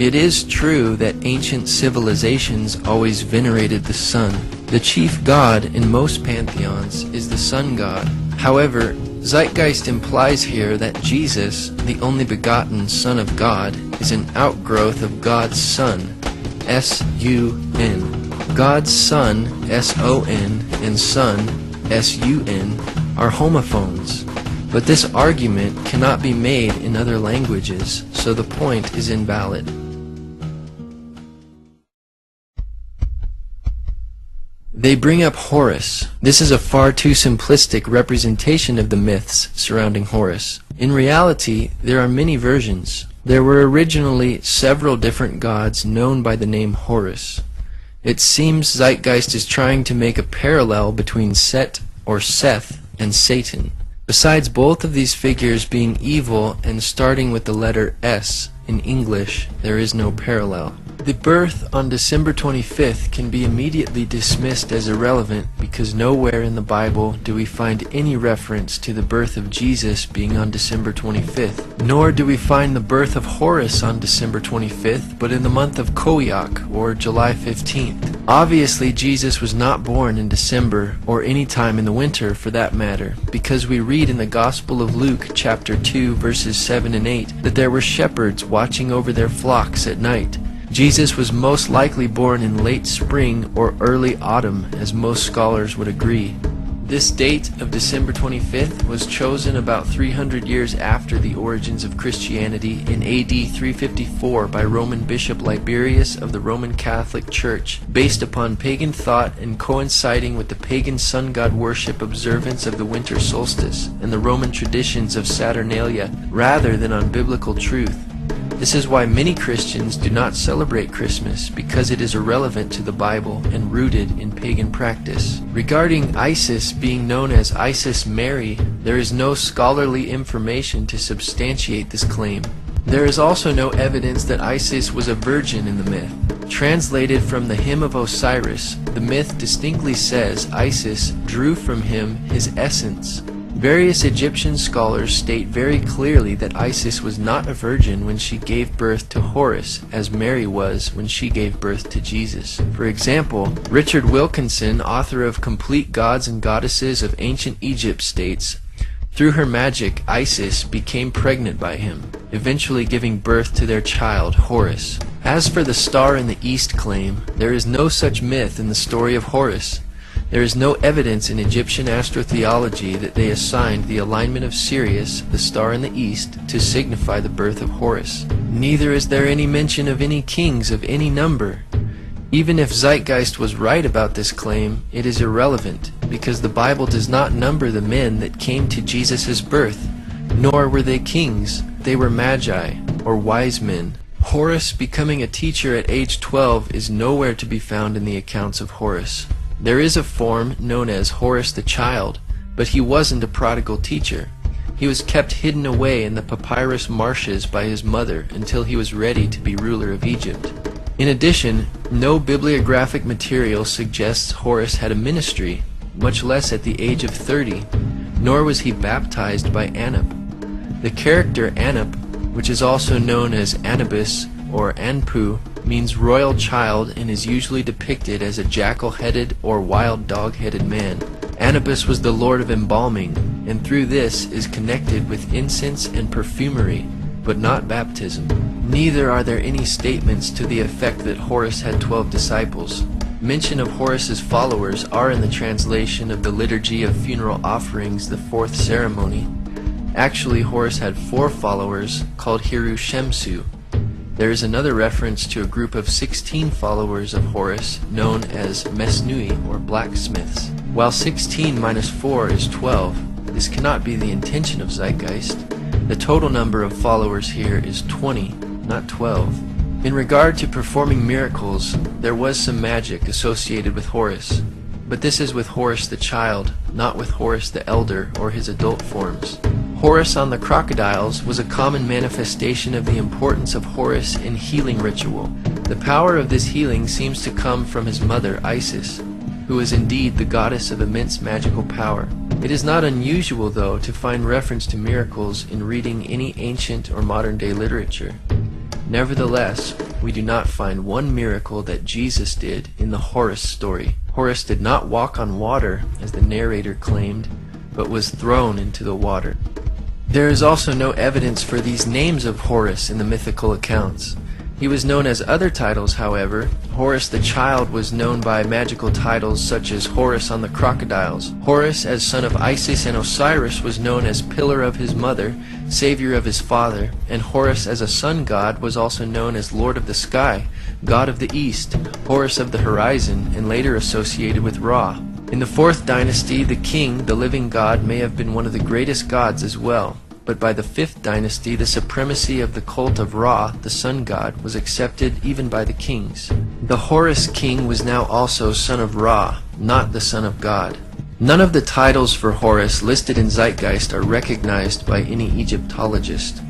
It is true that ancient civilizations always venerated the sun. The chief god in most pantheons is the sun god. However, Zeitgeist implies here that Jesus, the only begotten Son of God, is an outgrowth of God's Son, S-U-N. God's Son, S-O-N, and Son, S-U-N, are homophones. But this argument cannot be made in other languages, so the point is invalid. They bring up Horus. This is a far too simplistic representation of the myths surrounding Horus. In reality, there are many versions. There were originally several different gods known by the name Horus. It seems Zeitgeist is trying to make a parallel between Set or Seth and Satan. Besides both of these figures being evil and starting with the letter S in English, there is no parallel. The birth on December 25th can be immediately dismissed as irrelevant because nowhere in the Bible do we find any reference to the birth of Jesus being on December 25th. Nor do we find the birth of Horus on December 25th, but in the month of Koyak, or July 15th. Obviously, Jesus was not born in December, or any time in the winter for that matter, because we read in the Gospel of Luke, chapter 2, verses 7 and 8, that there were shepherds watching over their flocks at night. Jesus was most likely born in late spring or early autumn, as most scholars would agree. This date of December 25th was chosen about 300 years after the origins of Christianity in AD 354 by Roman Bishop Liberius of the Roman Catholic Church, based upon pagan thought and coinciding with the pagan sun god worship observance of the winter solstice and the Roman traditions of Saturnalia, rather than on biblical truth. This is why many Christians do not celebrate Christmas, because it is irrelevant to the Bible and rooted in pagan practice. Regarding Isis being known as Isis Mary, there is no scholarly information to substantiate this claim. There is also no evidence that Isis was a virgin in the myth. Translated from the Hymn of Osiris, the myth distinctly says Isis drew from him his essence. Various Egyptian scholars state very clearly that Isis was not a virgin when she gave birth to Horus, as Mary was when she gave birth to Jesus. For example, Richard Wilkinson, author of Complete Gods and Goddesses of Ancient Egypt, states, "Through her magic, Isis became pregnant by him, eventually giving birth to their child, Horus." As for the star in the east claim, there is no such myth in the story of Horus. There is no evidence in Egyptian astrotheology that they assigned the alignment of Sirius, the star in the east, to signify the birth of Horus. Neither is there any mention of any kings of any number. Even if Zeitgeist was right about this claim, it is irrelevant, because the Bible does not number the men that came to Jesus' birth, nor were they kings, they were magi, or wise men. Horus becoming a teacher at age 12 is nowhere to be found in the accounts of Horus. There is a form known as Horus the Child, but he wasn't a prodigal teacher. He was kept hidden away in the papyrus marshes by his mother until he was ready to be ruler of Egypt. In addition, no bibliographic material suggests Horus had a ministry, much less at the age of 30, nor was he baptized by Anup. The character Anup, which is also known as Anubis or Anpu, means royal child and is usually depicted as a jackal-headed or wild dog-headed man. Anubis was the lord of embalming, and through this is connected with incense and perfumery, but not baptism. Neither are there any statements to the effect that Horus had 12 disciples. Mention of Horus's followers are in the translation of the Liturgy of Funeral Offerings, the 4th ceremony. Actually, Horus had 4 followers called Hiru Shemsu. There is another reference to a group of 16 followers of Horus known as Mesnui, or blacksmiths. While 16 minus 4 is 12, this cannot be the intention of Zeitgeist. The total number of followers here is 20, not 12. In regard to performing miracles, there was some magic associated with Horus, but this is with Horus the child, not with Horus the elder or his adult forms. Horus on the crocodiles was a common manifestation of the importance of Horus in healing ritual. The power of this healing seems to come from his mother, Isis, who is indeed the goddess of immense magical power. It is not unusual, though, to find reference to miracles in reading any ancient or modern-day literature. Nevertheless, we do not find one miracle that Jesus did in the Horus story. Horus did not walk on water, as the narrator claimed, but was thrown into the water. There is also no evidence for these names of Horus in the mythical accounts. He was known as other titles, however. Horus the child was known by magical titles such as Horus on the crocodiles. Horus, as son of Isis and Osiris, was known as pillar of his mother, savior of his father, and Horus as a sun god was also known as lord of the sky, god of the east, Horus of the horizon, and later associated with Ra. In the 4th dynasty, the king, the living god, may have been one of the greatest gods as well. But by the 5th dynasty, the supremacy of the cult of Ra, the sun god, was accepted even by the kings. The Horus king was now also son of Ra, not the son of God. None of the titles for Horus listed in Zeitgeist are recognized by any Egyptologist.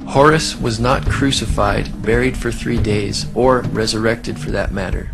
Horus was not crucified, buried for 3 days, or resurrected for that matter.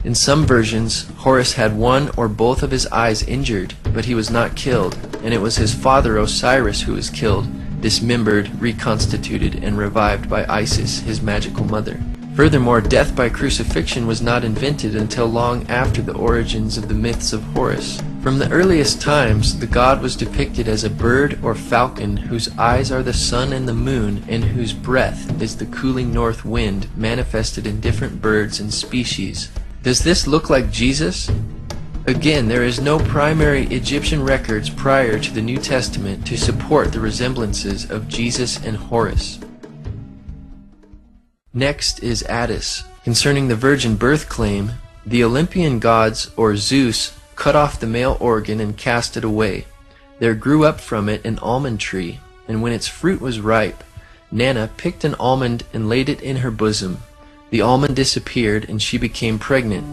In some versions, Horus had one or both of his eyes injured, but he was not killed, and it was his father Osiris who was killed, dismembered, reconstituted, and revived by Isis, his magical mother. Furthermore, death by crucifixion was not invented until long after the origins of the myths of Horus. From the earliest times, the god was depicted as a bird or falcon whose eyes are the sun and the moon, and whose breath is the cooling north wind manifested in different birds and species. Does this look like Jesus? Again, there is no primary Egyptian records prior to the New Testament to support the resemblances of Jesus and Horus. Next is Attis. Concerning the virgin birth claim, the Olympian gods, or Zeus, cut off the male organ and cast it away. There grew up from it an almond tree, and when its fruit was ripe, Nana picked an almond and laid it in her bosom. The almond disappeared, and she became pregnant.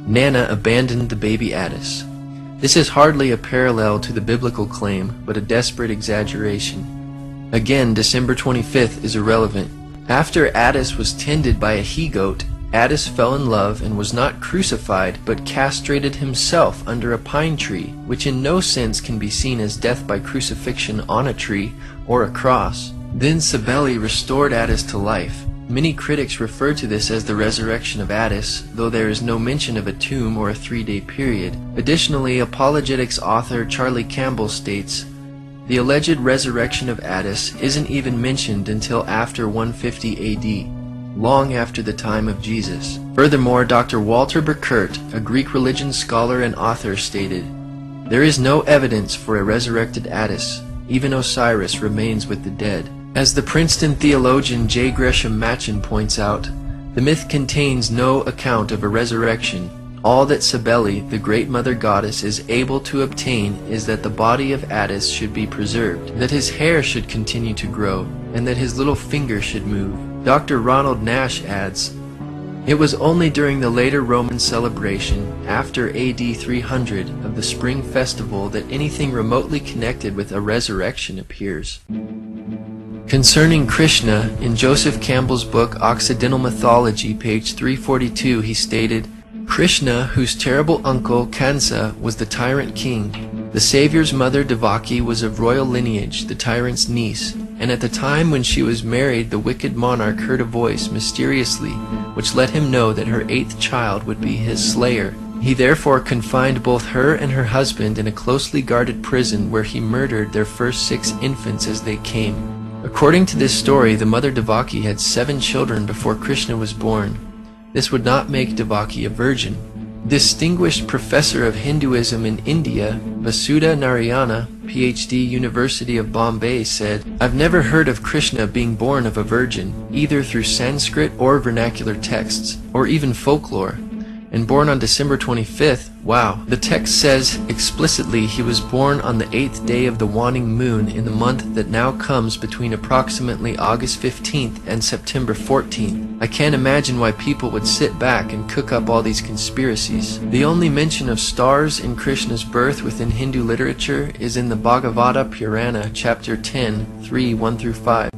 Nana abandoned the baby Attis. This is hardly a parallel to the biblical claim, but a desperate exaggeration. Again, December 25th is irrelevant. After Attis was tended by a he-goat, Attis fell in love and was not crucified, but castrated himself under a pine tree, which in no sense can be seen as death by crucifixion on a tree or a cross. Then Cybele restored Attis to life. Many critics refer to this as the resurrection of Attis, though there is no mention of a tomb or a 3-day period. Additionally, apologetics author Charlie Campbell states, the alleged resurrection of Attis isn't even mentioned until after 150 AD, long after the time of Jesus. Furthermore, Dr. Walter Burkert, a Greek religion scholar and author, stated, there is no evidence for a resurrected Attis. Even Osiris remains with the dead. As the Princeton theologian J. Gresham Machen points out, the myth contains no account of a resurrection. All that Cybele, the great mother goddess, is able to obtain is that the body of Attis should be preserved, that his hair should continue to grow, and that his little finger should move. Dr. Ronald Nash adds, it was only during the later Roman celebration, after AD 300, of the spring festival that anything remotely connected with a resurrection appears. Concerning Krishna, in Joseph Campbell's book Occidental Mythology, page 342, he stated, Krishna, whose terrible uncle Kansa was the tyrant king, the Savior's mother Devaki was of royal lineage, the tyrant's niece, and at the time when she was married, the wicked monarch heard a voice mysteriously, which let him know that her 8th child would be his slayer. He therefore confined both her and her husband in a closely guarded prison where he murdered their first 6 infants as they came. According to this story, the mother Devaki had 7 children before Krishna was born. This would not make Devaki a virgin. Distinguished professor of Hinduism in India, Vasudha Narayana, PhD, University of Bombay, said, I've never heard of Krishna being born of a virgin, either through Sanskrit or vernacular texts, or even folklore. And born on December 25th, wow. The text says explicitly he was born on the 8th day of the waning moon in the month that now comes between approximately August 15th and September 14th. I can't imagine why people would sit back and cook up all these conspiracies. The only mention of stars in Krishna's birth within Hindu literature is in the Bhagavata Purana, chapter 10, 3, 1-5.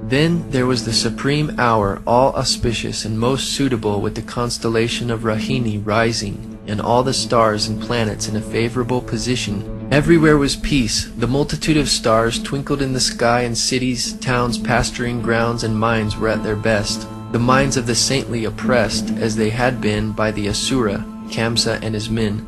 Then there was the supreme hour, all auspicious and most suitable, with the constellation of Rahini rising, and all the stars and planets in a favorable position. Everywhere was peace. The multitude of stars twinkled in the sky, and cities, towns, pasturing grounds, and mines were at their best. the minds of the saintly oppressed as they had been by the Asura, Kamsa and his men,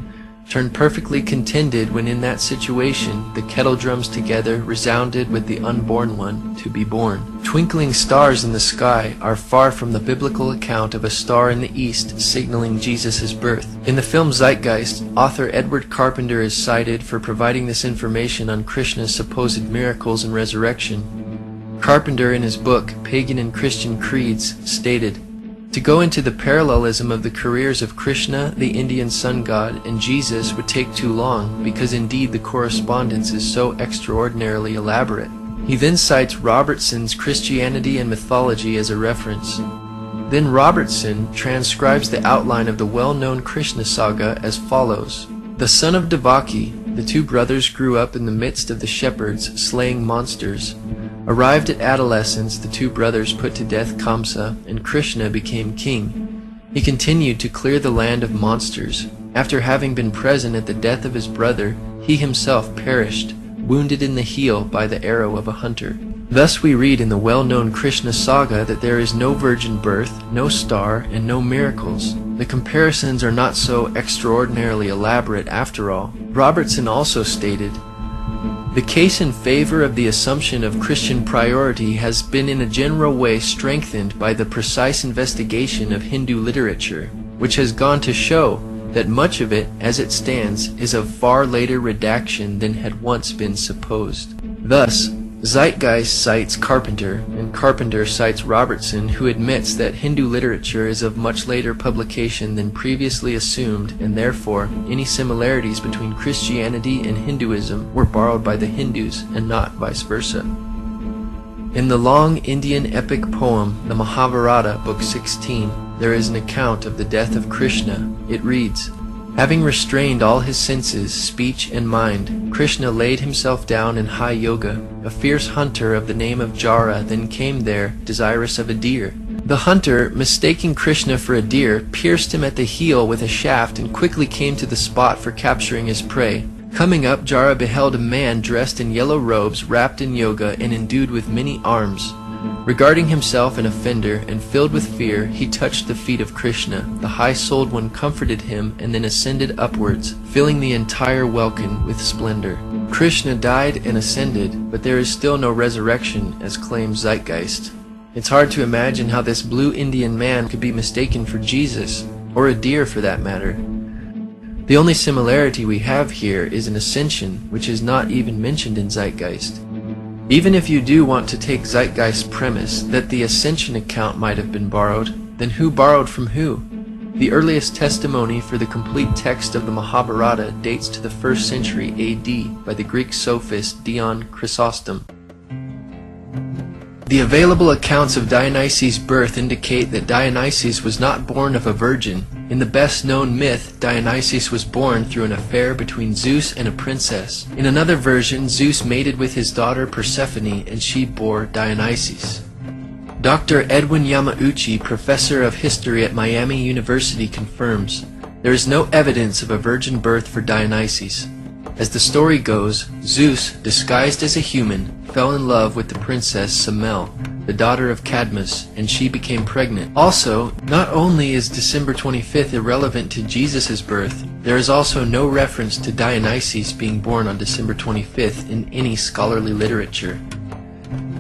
turned perfectly contented when in that situation the kettle drums together resounded with the unborn one to be born. Twinkling stars in the sky are far from the biblical account of a star in the east signaling Jesus' birth. In the film Zeitgeist, author Edward Carpenter is cited for providing this information on Krishna's supposed miracles and resurrection. Carpenter, in his book Pagan and Christian Creeds, stated, "To go into the parallelism of the careers of Krishna, the Indian sun god, and Jesus would take too long, because indeed the correspondence is so extraordinarily elaborate." He then cites Robertson's Christianity and Mythology as a reference. Then Robertson transcribes the outline of the well-known Krishna saga as follows. The son of Devaki, the two brothers grew up in the midst of the shepherds, slaying monsters. Arrived at adolescence, the two brothers put to death Kamsa, and Krishna became king. He continued to clear the land of monsters. After having been present at the death of his brother, he himself perished, wounded in the heel by the arrow of a hunter. Thus we read in the well-known Krishna saga that there is no virgin birth, no star, and no miracles. The comparisons are not so extraordinarily elaborate after all. Robertson also stated, "The case in favor of the assumption of Christian priority has been in a general way strengthened by the precise investigation of Hindu literature, which has gone to show that much of it, as it stands, is of far later redaction than had once been supposed." Thus, Zeitgeist cites Carpenter, and Carpenter cites Robertson, who admits that Hindu literature is of much later publication than previously assumed, and therefore any similarities between Christianity and Hinduism were borrowed by the Hindus and not vice versa. In the long Indian epic poem, the Mahabharata, Book 16, there is an account of the death of Krishna. It reads, "Having restrained all his senses, speech and mind, Krishna laid himself down in high yoga. A fierce hunter of the name of Jara then came there, desirous of a deer. The hunter, mistaking Krishna for a deer, pierced him at the heel with a shaft and quickly came to the spot for capturing his prey. Coming up, Jara beheld a man dressed in yellow robes, wrapped in yoga, and endued with many arms. Regarding himself an offender and filled with fear, he touched the feet of Krishna. The high-souled one comforted him and then ascended upwards, filling the entire welkin with splendor. Krishna died and ascended, but there is still no resurrection, as claims Zeitgeist. It's hard to imagine how this blue Indian man could be mistaken for Jesus, or a deer for that matter. The only similarity we have here is an ascension, which is not even mentioned in Zeitgeist. Even if you do want to take Zeitgeist's premise that the ascension account might have been borrowed, then who borrowed from who? The earliest testimony for the complete text of the Mahabharata dates to the 1st century AD by the Greek sophist Dion Chrysostom. The available accounts of Dionysus' birth indicate that Dionysus was not born of a virgin. In the best-known myth, Dionysus was born through an affair between Zeus and a princess. In another version, Zeus mated with his daughter Persephone, and she bore Dionysus. Dr. Edwin Yamauchi, professor of history at Miami University, confirms, there is no evidence of a virgin birth for Dionysus. As the story goes, Zeus, disguised as a human, fell in love with the princess Semele, the daughter of Cadmus, and she became pregnant. Also, not only is December 25th irrelevant to Jesus' birth, there is also no reference to Dionysus being born on December 25th in any scholarly literature.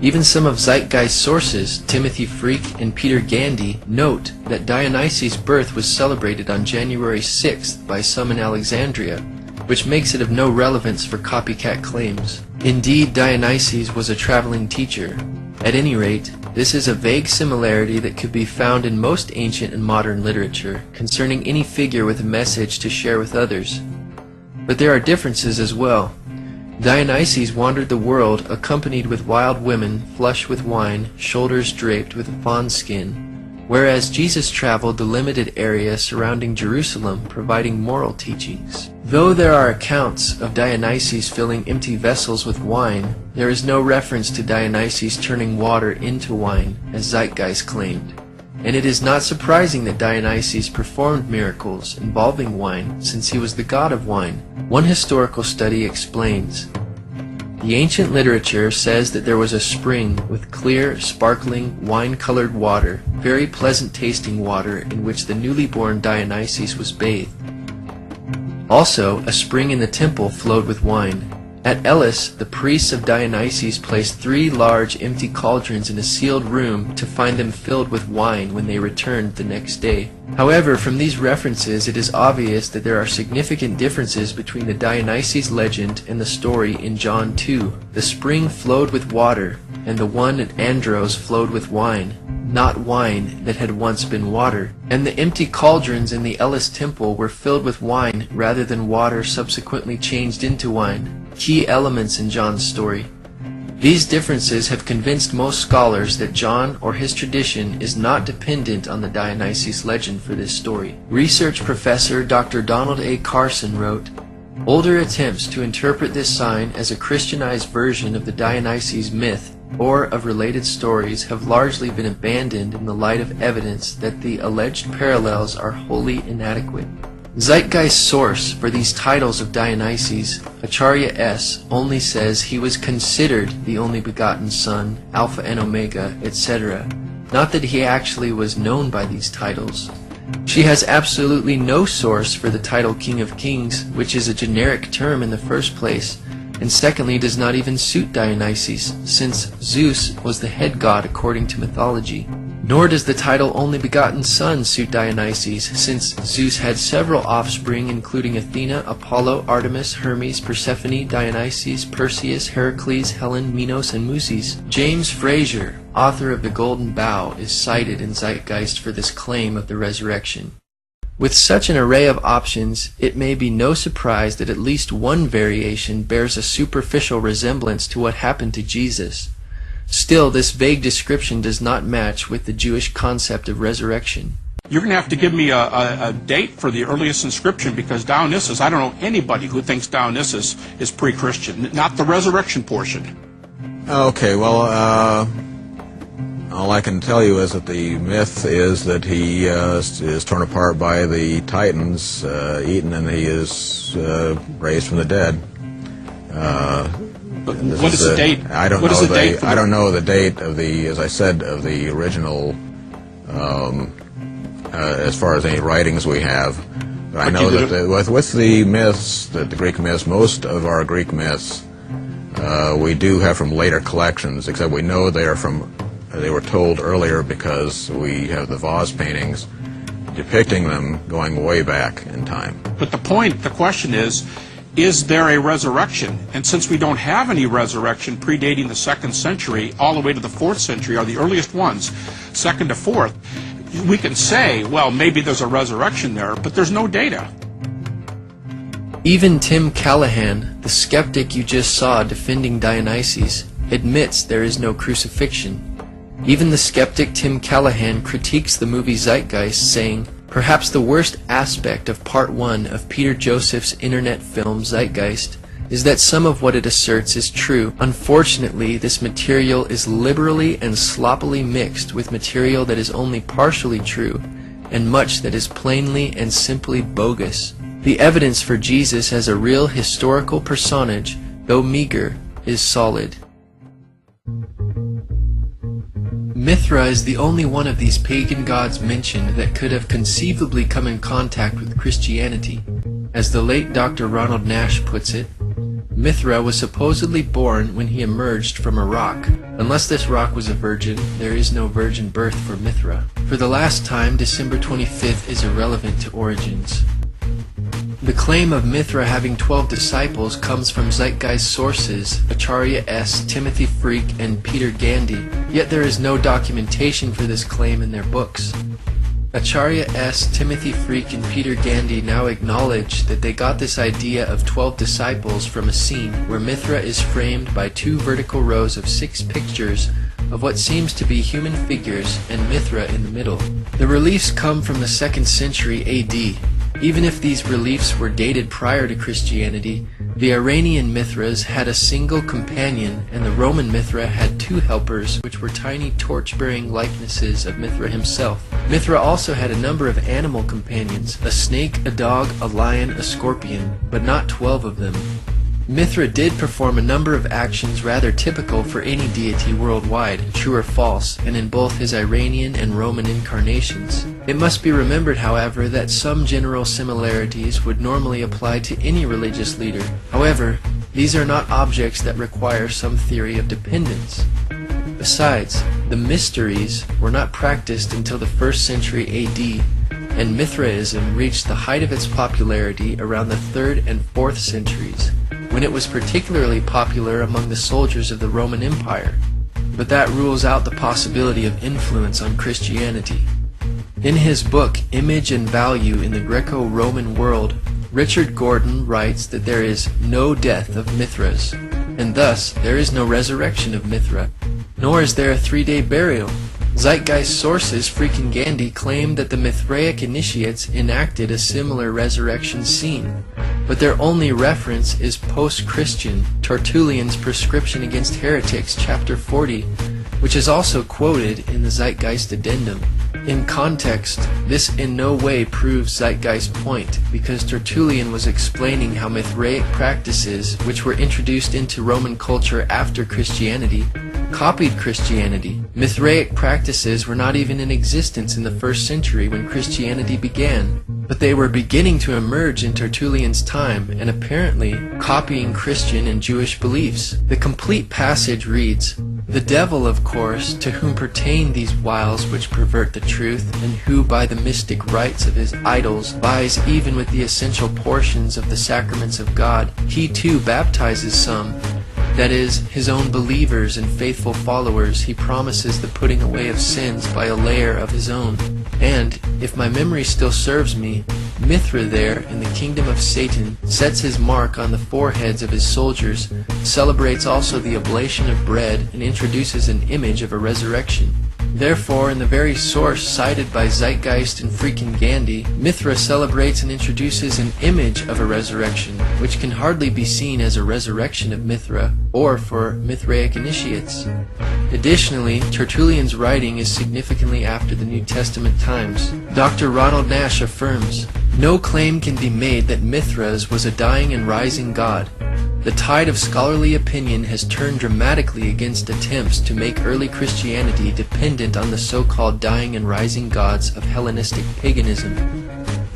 Even some of Zeitgeist's sources, Timothy Freke and Peter Gandy, note that Dionysus' birth was celebrated on January 6th by some in Alexandria, which makes it of no relevance for copycat claims. Indeed, Dionysus was a traveling teacher. At any rate, this is a vague similarity that could be found in most ancient and modern literature concerning any figure with a message to share with others. But there are differences as well. Dionysus wandered the world accompanied with wild women, flushed with wine, shoulders draped with fawn skin, whereas Jesus traveled the limited area surrounding Jerusalem, providing moral teachings. Though there are accounts of Dionysus filling empty vessels with wine, there is no reference to Dionysus turning water into wine, as Zeitgeist claimed. And it is not surprising that Dionysus performed miracles involving wine, since he was the god of wine. One historical study explains, The ancient literature says that there was a spring with clear, sparkling, wine-colored water, very pleasant-tasting water in which the newly born Dionysus was bathed. Also, a spring in the temple flowed with wine. At Elis, the priests of Dionysus placed 3 large empty cauldrons in a sealed room to find them filled with wine when they returned the next day. However, from these references it is obvious that there are significant differences between the Dionysus legend and the story in John 2. The spring flowed with water, and the one at Andros flowed with wine, not wine that had once been water. And the empty cauldrons in the Elis temple were filled with wine rather than water subsequently changed into wine. Key elements in John's story. These differences have convinced most scholars that John or his tradition is not dependent on the Dionysus legend for this story. Research professor Dr. Donald A. Carson wrote, "Older attempts to interpret this sign as a Christianized version of the Dionysus myth or of related stories have largely been abandoned in the light of evidence that the alleged parallels are wholly inadequate." Zeitgeist's source for these titles of Dionysus, Acharya S., only says he was considered the only begotten Son, Alpha and Omega, etc., not that he actually was known by these titles. She has absolutely no source for the title King of Kings, which is a generic term in the first place, and secondly does not even suit Dionysus, since Zeus was the head god according to mythology. Nor does the title Only Begotten Son suit Dionysus, since Zeus had several offspring including Athena, Apollo, Artemis, Hermes, Persephone, Dionysus, Perseus, Heracles, Helen, Minos, and Muses. James Frazer, author of The Golden Bough, is cited in Zeitgeist for this claim of the resurrection. With such an array of options, it may be no surprise that at least one variation bears a superficial resemblance to what happened to Jesus. Still, this vague description does not match with the Jewish concept of resurrection. You're going to have to give me a date for the earliest inscription, because Dionysus, I don't know anybody who thinks Dionysus is pre-Christian, not the resurrection portion. Okay, well, all I can tell you is that the myth is that he is torn apart by the Titans, eaten, and he is raised from the dead. But what is the date? I don't know the date of the, as I said, of the original, as far as any writings we have. But I know that with the myths, the Greek myths, most of our Greek myths, we do have from later collections, except we know they were told earlier because we have the vase paintings depicting them going way back in time. But the question is there a resurrection? And since we don't have any resurrection predating the 2nd century all the way to the 4th century are the earliest ones, 2nd to 4th, we can say, well, maybe there's a resurrection there, but there's no data. Even Tim Callahan, the skeptic you just saw defending Dionysus, admits there is no crucifixion. Even the skeptic Tim Callahan critiques the movie Zeitgeist, saying, "Perhaps the worst aspect of Part 1 of Peter Joseph's internet film Zeitgeist is that some of what it asserts is true. Unfortunately, this material is liberally and sloppily mixed with material that is only partially true, and much that is plainly and simply bogus. The evidence for Jesus as a real historical personage, though meager, is solid." Mithra is the only one of these pagan gods mentioned that could have conceivably come in contact with Christianity. As the late Dr. Ronald Nash puts it, Mithra was supposedly born when he emerged from a rock. Unless this rock was a virgin, there is no virgin birth for Mithra. For the last time, December 25th is irrelevant to origins. The claim of Mithra having 12 disciples comes from Zeitgeist sources, Acharya S., Timothy Freak, and Peter Gandy, yet there is no documentation for this claim in their books. Acharya S., Timothy Freak, and Peter Gandy now acknowledge that they got this idea of 12 disciples from a scene where Mithra is framed by 2 vertical rows of 6 pictures of what seems to be human figures and Mithra in the middle. The reliefs come from the 2nd century AD. Even if these reliefs were dated prior to Christianity, the Iranian Mithras had a single companion, and the Roman Mithra had 2 helpers, which were tiny torch-bearing likenesses of Mithra himself. Mithra also had a number of animal companions, a snake, a dog, a lion, a scorpion, but not 12 of them. Mithra did perform a number of actions rather typical for any deity worldwide, true or false, and in both his Iranian and Roman incarnations. It must be remembered, however, that some general similarities would normally apply to any religious leader. However, these are not objects that require some theory of dependence. Besides, the mysteries were not practiced until the 1st century AD, and Mithraism reached the height of its popularity around the 3rd and 4th centuries, when it was particularly popular among the soldiers of the Roman Empire. But that rules out the possibility of influence on Christianity. In his book, Image and Value in the Greco-Roman World, Richard Gordon writes that there is no death of Mithras, and thus there is no resurrection of Mithra, nor is there a 3-day burial. Zeitgeist sources Freakin' Gandhi claim that the Mithraic initiates enacted a similar resurrection scene, but their only reference is post-Christian Tertullian's Prescription Against Heretics, chapter 40, which is also quoted in the Zeitgeist addendum. In context, this in no way proves Zeitgeist's point, because Tertullian was explaining how Mithraic practices, which were introduced into Roman culture after Christianity, copied Christianity. Mithraic practices were not even in existence in the 1st century when Christianity began, but they were beginning to emerge in Tertullian's time and apparently copying Christian and Jewish beliefs. The complete passage reads, "The devil, of course, to whom pertain these wiles which pervert the truth, and who by the mystic rites of his idols vies even with the essential portions of the sacraments of God, he too baptizes some. That is, his own believers and faithful followers he promises the putting away of sins by a layer of his own. And, if my memory still serves me, Mithra there, in the kingdom of Satan, sets his mark on the foreheads of his soldiers, celebrates also the oblation of bread, and introduces an image of a resurrection. Therefore, in the very source cited by Zeitgeist and Freakin' Gandhi, Mithra celebrates and introduces an image of a resurrection, which can hardly be seen as a resurrection of Mithra, or for Mithraic initiates. Additionally, Tertullian's writing is significantly after the New Testament times. Dr. Ronald Nash affirms, "No claim can be made that Mithras was a dying and rising god. The tide of scholarly opinion has turned dramatically against attempts to make early Christianity dependent on the so-called dying and rising gods of Hellenistic paganism.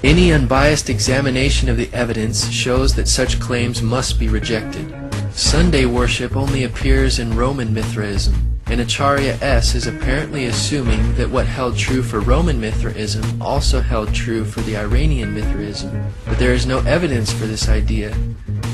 Any unbiased examination of the evidence shows that such claims must be rejected. Sunday worship only appears in Roman Mithraism, and Acharya S. is apparently assuming that what held true for Roman Mithraism also held true for the Iranian Mithraism, but there is no evidence for this idea.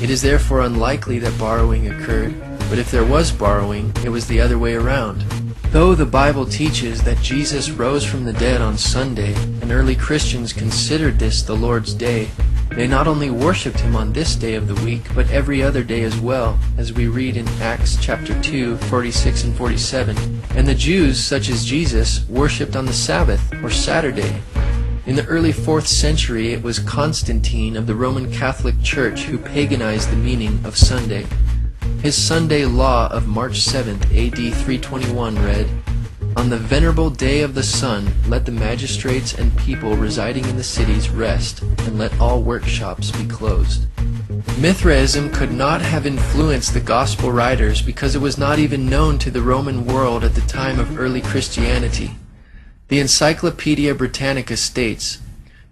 It is therefore unlikely that borrowing occurred, but if there was borrowing, it was the other way around. Though the Bible teaches that Jesus rose from the dead on Sunday, and early Christians considered this the Lord's Day, they not only worshipped him on this day of the week, but every other day as well, as we read in Acts chapter 2, 46 and 47. And the Jews, such as Jesus, worshipped on the Sabbath, or Saturday. In the early 4th century, it was Constantine of the Roman Catholic Church who paganized the meaning of Sunday. His Sunday law of March 7th, AD 321 read, "On the venerable day of the sun, let the magistrates and people residing in the cities rest, and let all workshops be closed." Mithraism could not have influenced the Gospel writers because it was not even known to the Roman world at the time of early Christianity. The Encyclopedia Britannica states,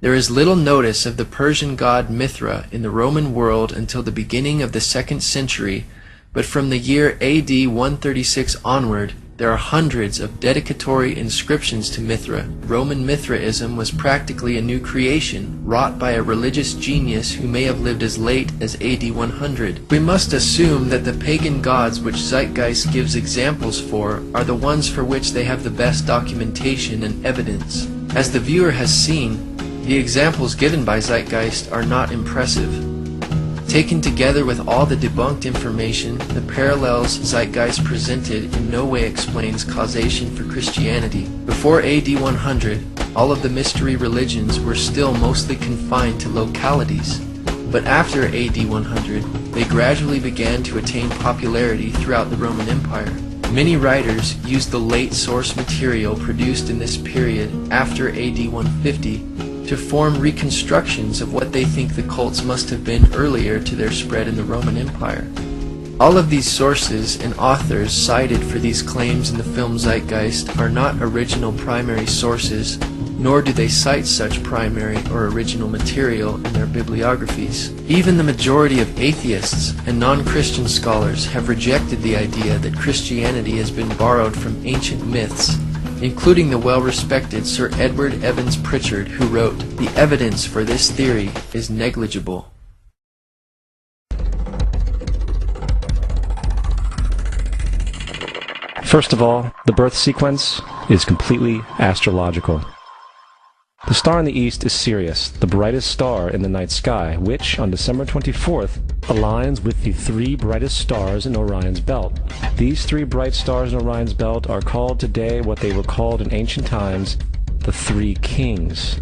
"There is little notice of the Persian god Mithra in the Roman world until the beginning of the 2nd century, but from the year AD 136 onward, there are hundreds of dedicatory inscriptions to Mithra. Roman Mithraism was practically a new creation, wrought by a religious genius who may have lived as late as AD 100. We must assume that the pagan gods which Zeitgeist gives examples for are the ones for which they have the best documentation and evidence. As the viewer has seen, the examples given by Zeitgeist are not impressive. Taken together with all the debunked information, the parallels Zeitgeist presented in no way explains causation for Christianity. Before AD 100, all of the mystery religions were still mostly confined to localities. But after AD 100, they gradually began to attain popularity throughout the Roman Empire. Many writers used the late source material produced in this period after AD 150 to form reconstructions of what they think the cults must have been earlier to their spread in the Roman Empire. All of these sources and authors cited for these claims in the film Zeitgeist are not original primary sources, nor do they cite such primary or original material in their bibliographies. Even the majority of atheists and non-Christian scholars have rejected the idea that Christianity has been borrowed from ancient myths, including the well-respected Sir Edward Evans Pritchard, who wrote, "The evidence for this theory is negligible." First of all, the birth sequence is completely astrological. The star in the east is Sirius, the brightest star in the night sky, which, on December 24th, aligns with the three brightest stars in Orion's belt. These three bright stars in Orion's belt are called today what they were called in ancient times, the Three Kings.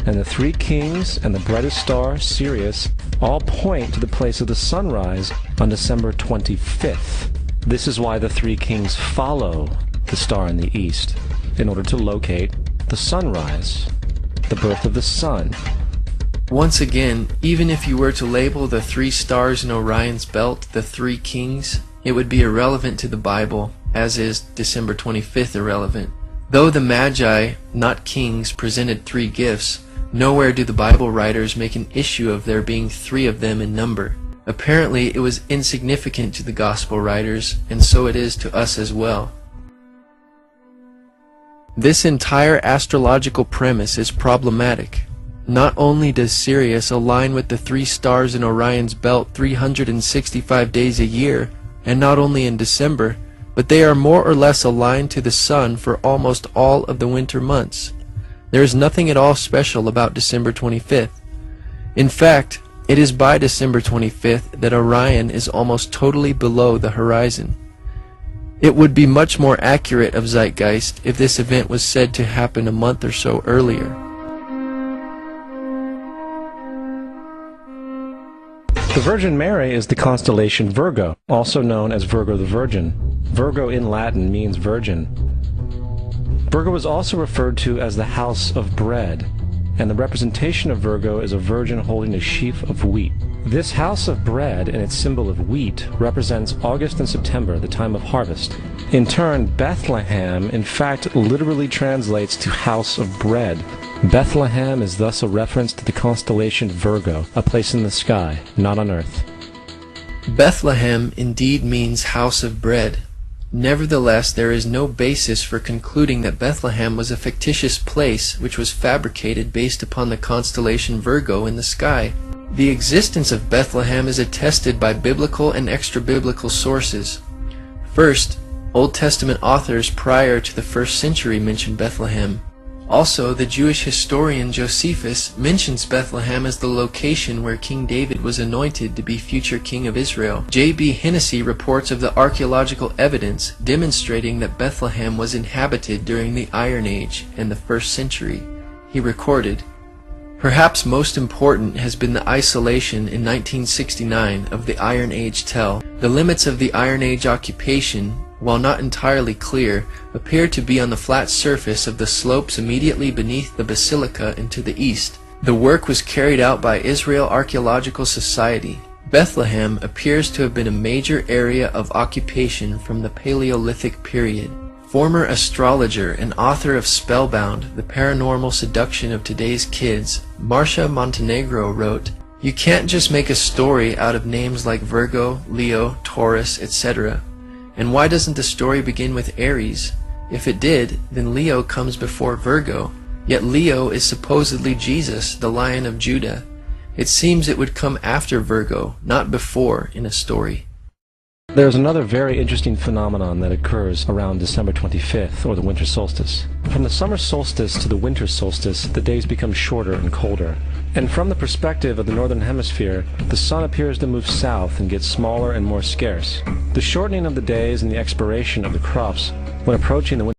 And the Three Kings and the brightest star, Sirius, all point to the place of the sunrise on December 25th. This is why the Three Kings follow the star in the east, in order to locate the sunrise, the birth of the sun. Once again, even if you were to label the three stars in Orion's belt the Three Kings, it would be irrelevant to the Bible, as is December 25th irrelevant. Though the Magi, not kings, presented three gifts, nowhere do the Bible writers make an issue of there being three of them in number. Apparently, it was insignificant to the Gospel writers, and so it is to us as well. This entire astrological premise is problematic. Not only does Sirius align with the three stars in Orion's belt 365 days a year, and not only in December, but they are more or less aligned to the sun for almost all of the winter months. There is nothing at all special about December 25th. In fact, it is by December 25th that Orion is almost totally below the horizon. It would be much more accurate of Zeitgeist if this event was said to happen a month or so earlier. The Virgin Mary is the constellation Virgo, also known as Virgo the Virgin. Virgo in Latin means virgin. Virgo is also referred to as the house of bread, and the representation of Virgo is a virgin holding a sheaf of wheat. This house of bread and its symbol of wheat represents August and September, the time of harvest. In turn, Bethlehem in fact literally translates to house of bread. Bethlehem is thus a reference to the constellation Virgo, a place in the sky, not on earth. Bethlehem indeed means house of bread. Nevertheless, there is no basis for concluding that Bethlehem was a fictitious place which was fabricated based upon the constellation Virgo in the sky. The existence of Bethlehem is attested by biblical and extra-biblical sources. First, Old Testament authors prior to the 1st century mention Bethlehem. Also, the Jewish historian Josephus mentions Bethlehem as the location where King David was anointed to be future king of Israel. J.B. Hennessy reports of the archaeological evidence demonstrating that Bethlehem was inhabited during the Iron Age and the 1st century. He recorded, "Perhaps most important has been the isolation in 1969 of the Iron Age tell. The limits of the Iron Age occupation, while not entirely clear, appear to be on the flat surface of the slopes immediately beneath the basilica and to the east. The work was carried out by Israel Archaeological Society. Bethlehem appears to have been a major area of occupation from the Paleolithic period." Former astrologer and author of Spellbound, The Paranormal Seduction of Today's Kids, Marcia Montenegro wrote, "You can't just make a story out of names like Virgo, Leo, Taurus, etc. And why doesn't the story begin with Aries? If it did, then Leo comes before Virgo, yet Leo is supposedly Jesus, the Lion of Judah. It seems it would come after Virgo, not before, in a story." There's another very interesting phenomenon that occurs around December 25th, or the winter solstice. From the summer solstice to the winter solstice, the days become shorter and colder. And from the perspective of the northern hemisphere, the sun appears to move south and get smaller and more scarce. The shortening of the days and the expiration of the crops when approaching the winter